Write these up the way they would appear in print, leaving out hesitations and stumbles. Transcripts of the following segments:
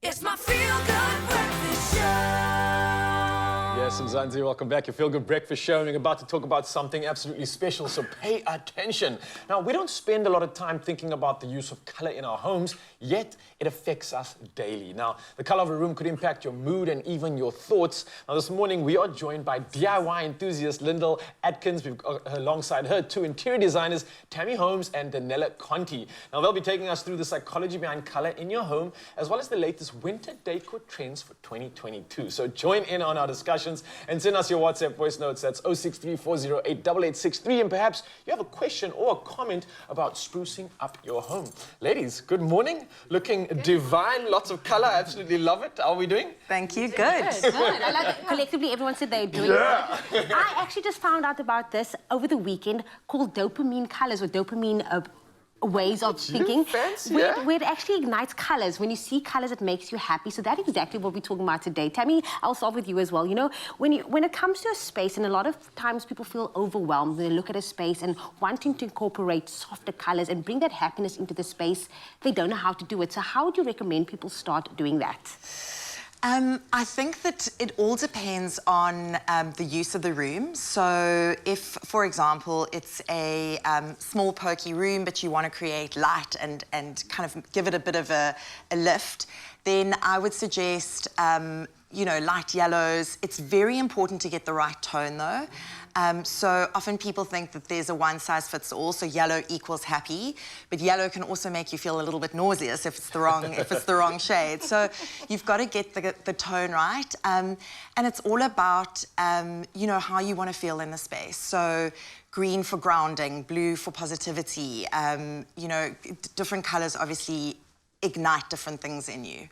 It's my feel-good breakfast show. Yes, Mzansi, welcome back. Your Feel Good Breakfast Show. We're about to talk about something absolutely special, so pay attention. Now, we don't spend a lot of time thinking about the use of color in our homes, yet it affects us daily. Now, the color of a room could impact your mood and even your thoughts. Now, this morning, we are joined by DIY enthusiast Lyndall Atkins. We've got alongside her two interior designers, Tammy Holmes and Danella Conti. Now, they'll be taking us through the psychology behind color in your home, as well as the latest winter decor trends for 2022. So join in on our discussions and send us your WhatsApp voice notes. That's 063-408-8863. And perhaps you have a question or a comment about sprucing up your home. Ladies, good morning. Looking divine. Lots of color. Absolutely love it. How are we doing? Thank you. Good. Good. I like that collectively everyone said they're doing it. I actually just found out about this over the weekend called dopamine colors or dopamine ways of thinking. Fancy, where it actually ignites colors. When you see colors, it makes you happy. So that's exactly what we're talking about today. Tammy, I'll start with you as well. You know, when it comes to a space, and a lot of times people feel overwhelmed when they look at a space and wanting to incorporate softer colors and bring that happiness into the space, they don't know how to do it. So how would you recommend people start doing that? I think that it all depends on the use of the room. So if, for example, it's a small, perky room, but you want to create light and kind of give it a bit of a lift, then I would suggest, you know, light yellows. It's very important to get the right tone, though. So often people think that there's a one-size-fits-all, so yellow equals happy, but yellow can also make you feel a little bit nauseous if it's the wrong shade. So you've got to get the tone right, and it's all about you know, how you want to feel in the space. So green for grounding, blue for positivity. You know, different colours obviously ignite different things in you.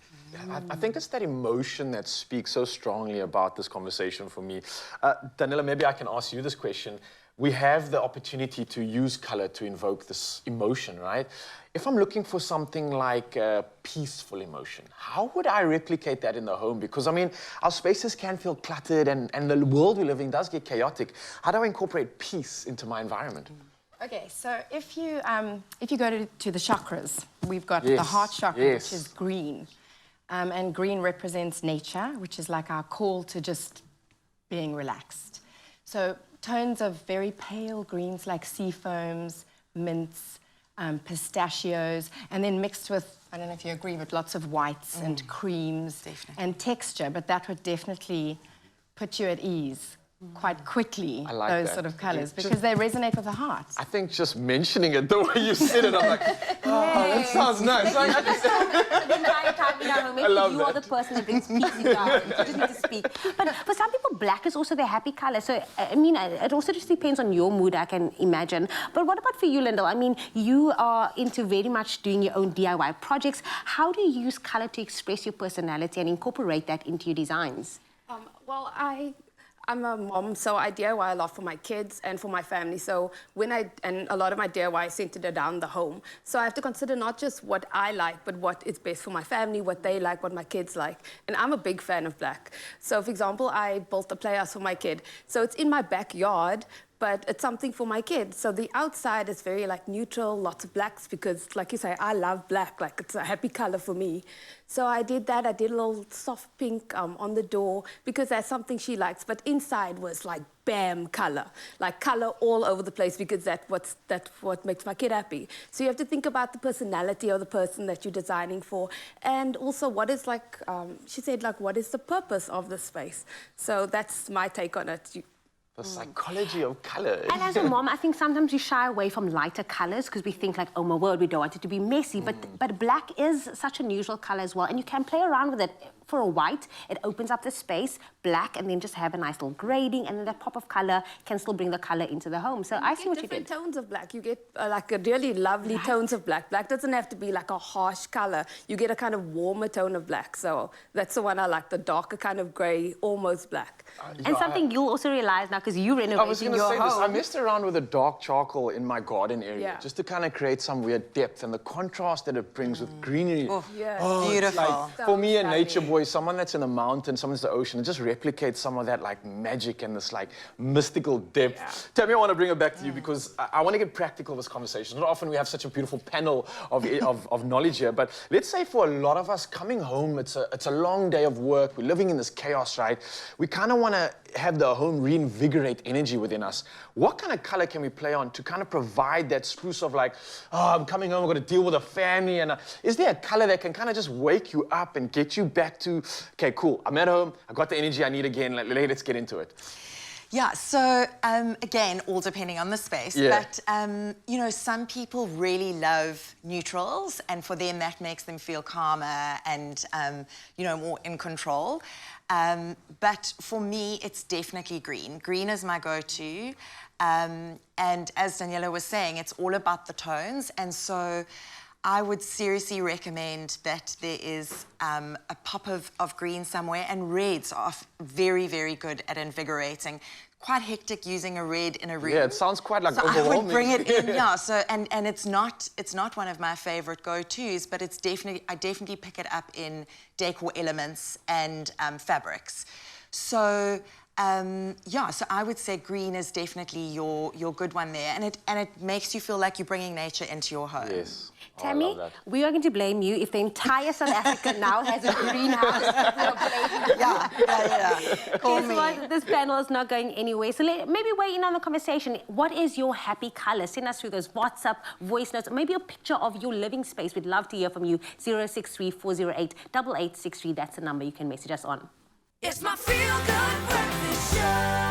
I think it's that emotion that speaks so strongly about this conversation for me. Danella, maybe I can ask you this question. We have the opportunity to use color to invoke this emotion, right? If I'm looking for something like peaceful emotion, how would I replicate that in the home? Because, I mean, our spaces can feel cluttered and the world we live in does get chaotic. How do I incorporate peace into my environment? Okay, so if you go to the chakras, we've got the heart chakra, which is green. And green represents nature, which is like our call to just being relaxed. So tones of very pale greens like sea foams, mints, pistachios, and then mixed with, I don't know if you agree, but lots of whites and creams and texture, but that would definitely put you at ease quite quickly, those sort of colours, because they resonate with the heart. I think just mentioning it, the way you said it, I'm like, oh, that sounds nice. The entire time in our home, maybe you are the person that brings peace into our home. You just need to speak. But for some people, black is also their happy colour. So, I mean, it also just depends on your mood, I can imagine. But what about for you, Lyndall? I mean, you are into very much doing your own DIY projects. How do you use colour to express your personality and incorporate that into your designs? Well, I'm a mom, so I DIY a lot for my kids and for my family. So and a lot of my DIY is centered around the home. So I have to consider not just what I like, but what is best for my family, what they like, what my kids like. And I'm a big fan of black. So, for example, I built a playhouse for my kid. So it's in my backyard, but it's something for my kids. So the outside is very like neutral, lots of blacks, because like you say, I love black, like it's a happy color for me. So I did that. I did a little soft pink on the door because that's something she likes. But inside was like bam color, like color all over the place, because that's what makes my kid happy. So you have to think about the personality of the person that you're designing for, and also what is like, she said, like, what is the purpose of the space? So that's my take on it. The psychology of colour. And as a mom, I think sometimes we shy away from lighter colours because we think like, oh my word, we don't want it to be messy. But black is such a neutral colour as well, and you can play around with it. For a white, it opens up the space, black, and then just have a nice little grading, and then that pop of colour can still bring the colour into the home. So I see what you did. Different tones of black. You get like a really lovely tones of black. Black doesn't have to be like a harsh colour. You get a kind of warmer tone of black. So that's the one I like, the darker kind of grey, almost black. And something you'll also realise now, because you're I was renovating going to your say home. this. I messed around with a dark charcoal in my garden area Yeah. just to kind of create some weird depth and the contrast that it brings with greenery. Yeah. it's Beautiful. Like, for me, a So nature stunning. boy, someone that's in the mountain, someone that's in the ocean, it just replicates some of that like magic and this like mystical depth. Yeah. Tammy, I want to bring it back to you because I want to get practical with this conversation. Not often we have such a beautiful panel of knowledge here, but let's say for a lot of us coming home, it's a long day of work. We're living in this chaos, right? We kind of want to have the home reinvigorate energy within us. What kind of color can we play on to kind of provide that spruce of like, oh, I'm coming home, I've got to deal with a family, and is there a color that can kind of just wake you up and get you back to, okay, cool, I'm at home, I got the energy I need again, let's get into it. Yeah, so again, all depending on the space. Yeah. But, you know, some people really love neutrals, and for them that makes them feel calmer and, you know, more in control. But for me, it's definitely green. Green is my go-to. And as Daniela was saying, it's all about the tones. And so I would seriously recommend that there is a pop of green somewhere, and reds are very, very good at invigorating. Quite hectic using a red in a room. Yeah, it sounds quite like so overwhelming. I would bring it in, yeah. So and it's not one of my favorite go-tos, but it's I definitely pick it up in decor elements and fabrics. So yeah, so I would say green is definitely your good one there, and it makes you feel like you're bringing nature into your home. Yes. Oh, I Tammy, love that. we are going to blame you if the entire South Africa now has a greenhouse. We are blaming you. Yeah. Call Guess me. what? This panel is not going anywhere. So maybe weigh in on the conversation. What is your happy color? Send us through those WhatsApp voice notes, maybe a picture of your living space. We'd love to hear from you. 063 408 8863. That's the number you can message us on. It's my feel-good breakfast show.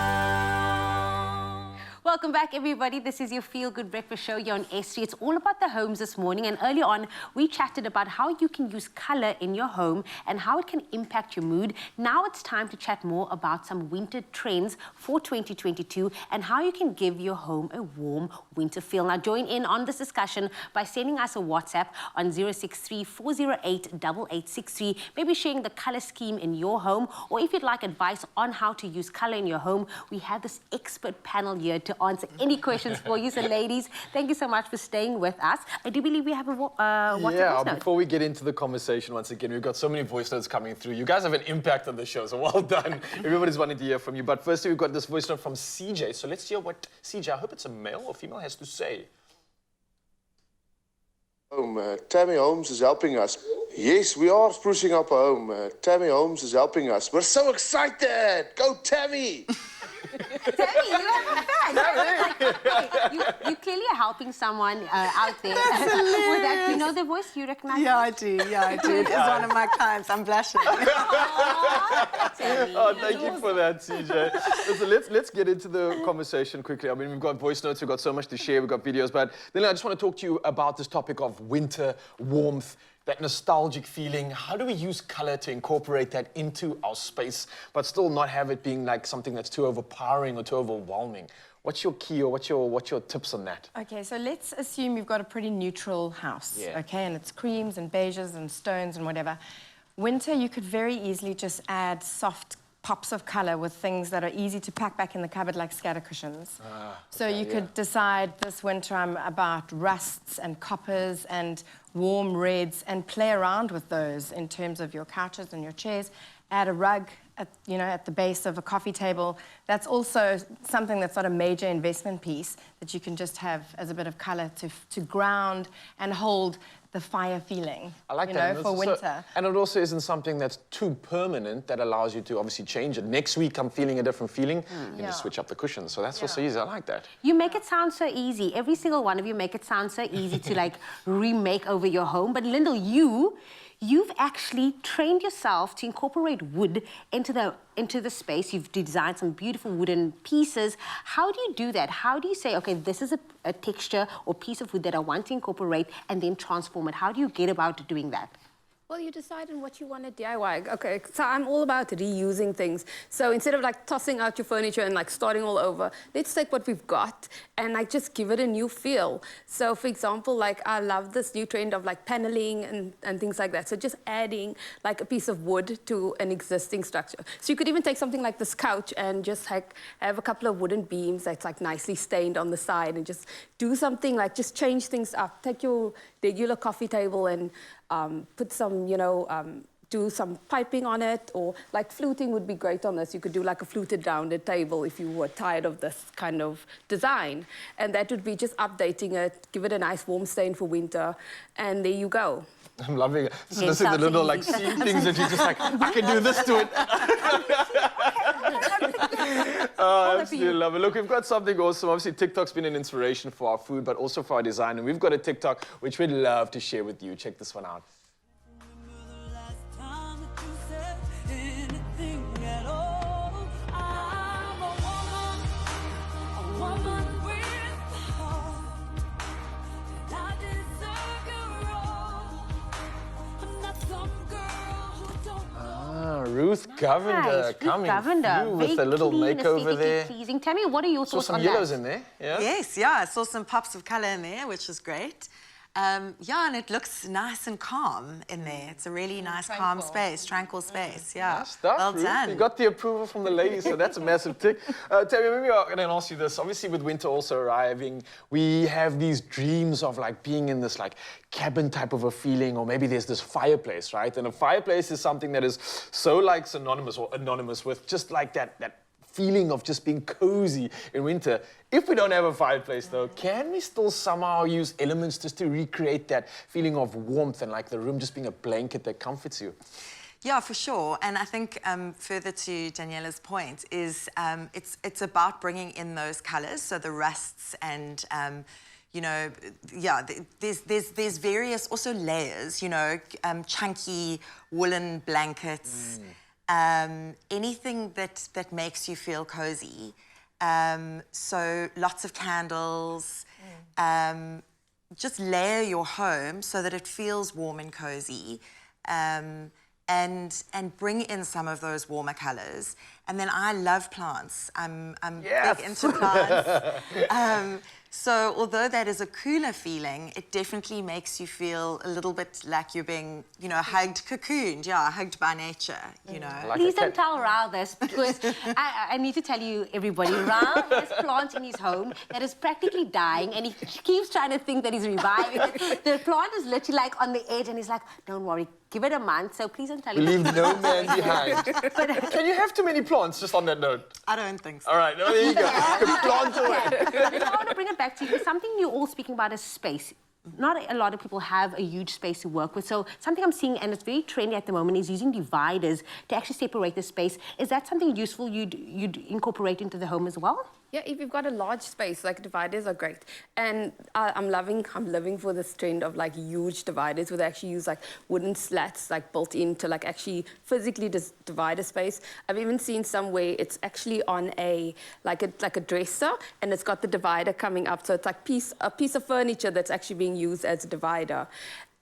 Welcome back, everybody. This is your Feel Good Breakfast Show here on S3. It's all about the homes this morning. And earlier on, we chatted about how you can use color in your home and how it can impact your mood. Now it's time to chat more about some winter trends for 2022 and how you can give your home a warm winter feel. Now, join in on this discussion by sending us a WhatsApp on 063 408 8863. Maybe sharing the color scheme in your home, or if you'd like advice on how to use color in your home, we have this expert panel here to answer any questions for you. So, ladies, thank you so much for staying with us. I do believe we have a WhatsApp voice note. Before we get into the conversation once again, we've got so many voice notes coming through. You guys have an impact on the show, so well done. Everybody's wanting to hear from you. But firstly, we've got this voice note from CJ. So let's hear what CJ, I hope it's a male or female, has to say. Tammy Holmes is helping us. Yes, we are sprucing up a home. Tammy Holmes is helping us. We're so excited! Go, Tammy! Tammy, you have a fan. You clearly are helping someone out there. With that, you know the voice? You recognize Yeah, I do. Yeah, I do. It is one of my clients. I'm blushing. Oh, thank you for that, CJ. Listen, let's get into the conversation quickly. I mean, we've got voice notes, we've got so much to share, we've got videos, but then I just want to talk to you about this topic of winter warmth, that nostalgic feeling. How do we use color to incorporate that into our space, but still not have it being like something that's too overpowering or too overwhelming? What's your key, or what's your tips on that? Okay, so let's assume you've got a pretty neutral house, Yeah. okay, and it's creams and beiges and stones and whatever. Winter, you could very easily just add soft pops of color with things that are easy to pack back in the cupboard, like scatter cushions. So you could decide this winter I'm about rusts and coppers and warm reds, and play around with those in terms of your couches and your chairs. Add a rug at the base of a coffee table. That's also something that's not a major investment piece that you can just have as a bit of color to ground and hold the fire feeling. I like you that. know, And for it's winter. And it also isn't something that's too permanent, that allows you to obviously change it. Next week, I'm feeling a different feeling. You Yeah. just switch up the cushions. So that's also easy. I like that. You make it sound so easy. Every single one of you make it sound so easy to like remake over your home. But Lyndall, you've actually trained yourself to incorporate wood into the space. You've designed some beautiful wooden pieces. How do you do that? How do you say, okay, this is a texture or piece of wood that I want to incorporate and then transform it? How do you get about doing that? Well, you decide on what you want to DIY. Okay, so I'm all about reusing things. So instead of like tossing out your furniture and like starting all over, let's take what we've got and like just give it a new feel. So for example, like I love this new trend of like paneling and things like that. So just adding like a piece of wood to an existing structure. So you could even take something like this couch and just like have a couple of wooden beams that's like nicely stained on the side and just do something like just change things up. Take your regular coffee table and put some, do some piping on it, or like fluting would be great on this. You could do like a fluted rounded table if you were tired of this kind of design. And that would be just updating it, give it a nice warm stain for winter, and there you go. I'm loving it. So this is the little like seam things that you're just like, I can do this to it. Oh, absolutely love it. Look, we've got something awesome. Obviously, TikTok's been an inspiration for our food, but also for our design. And we've got a TikTok which we'd love to share with you. Check this one out. Ruth Govender coming through with a little makeover there. Pleasing. Tell me, what are your thoughts on that? Saw some yellows in there, yeah? Yes, yeah, I saw some pops of colour in there, which is great. Yeah, and it looks nice and calm in there. It's a really nice, calm space, tranquil space, yeah. Nice stuff, well Ruth. done. You got the approval from the ladies, so that's a massive tick. Tammy, maybe I'm going to ask you this. Obviously, with winter also arriving, we have these dreams of like being in this like cabin type of a feeling, or maybe there's this fireplace, right? And a fireplace is something that is so like synonymous or anonymous with just like that feeling of just being cozy in winter. If we don't have a fireplace though, can we still somehow use elements just to recreate that feeling of warmth and like the room just being a blanket that comforts you? Yeah, for sure. And I think further to Daniela's point is it's about bringing in those colours, so the rusts and there's various also layers, chunky woolen blankets. Anything that makes you feel cozy. So lots of candles. Just layer your home so that it feels warm and cozy. And bring in some of those warmer colours. And then I love plants. I'm big into plants. So although that is a cooler feeling, it definitely makes you feel a little bit like you're being, hugged, cocooned, hugged by nature, Like Please don't tell Ra this, because I need to tell you, everybody, Ra has plants in his home that is practically dying, and he keeps trying to think that he's reviving it. The plant is literally like on the edge, and he's like, don't worry, give it a month, so please don't tell him. Leave no man behind. Can you have too many plants, just on that note? I don't think so. All right, there you go. Plant away. I want to bring it back to you. Something you're all speaking about is space. Not a lot of people have a huge space to work with. So something I'm seeing, and it's very trendy at the moment, is using dividers to actually separate the space. Is that something useful you'd incorporate into the home as well? Yeah, if you've got a large space, like dividers are great. And I'm living for this trend of like huge dividers where they actually use like wooden slats like built in to like actually physically divide a space. I've even seen some where it's actually on a dresser and it's got the divider coming up. So it's like a piece of furniture that's actually being used as a divider.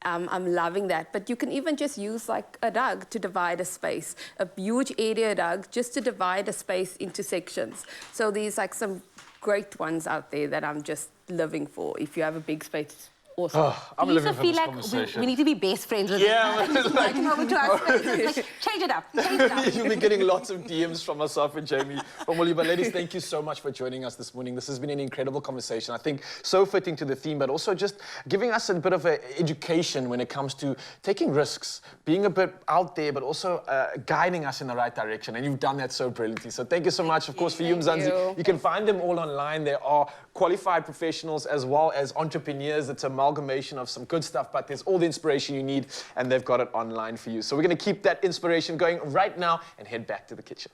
I'm loving that. But you can even just use like a rug to divide a space, a huge area rug just to divide a space into sections. So there's like some great ones out there that I'm just living for. If you have a big space, awesome. Oh, I'm living for this conversation. We need to be best friends with like, over to our spaces. Like, change it up. You'll be getting lots of DMs from myself and Jamie from Willie. But ladies, thank you so much for joining us this morning. This has been an incredible conversation. I think so fitting to the theme, but also just giving us a bit of an education when it comes to taking risks, being a bit out there, but also guiding us in the right direction. And you've done that so brilliantly. So thank you so much. Of course, for you, Mzansi, you can find them all online. There are qualified professionals as well as entrepreneurs. It's a amalgamation of some good stuff, but there's all the inspiration you need, and they've got it online for you. So we're going to keep that inspiration going right now and head back to the kitchen.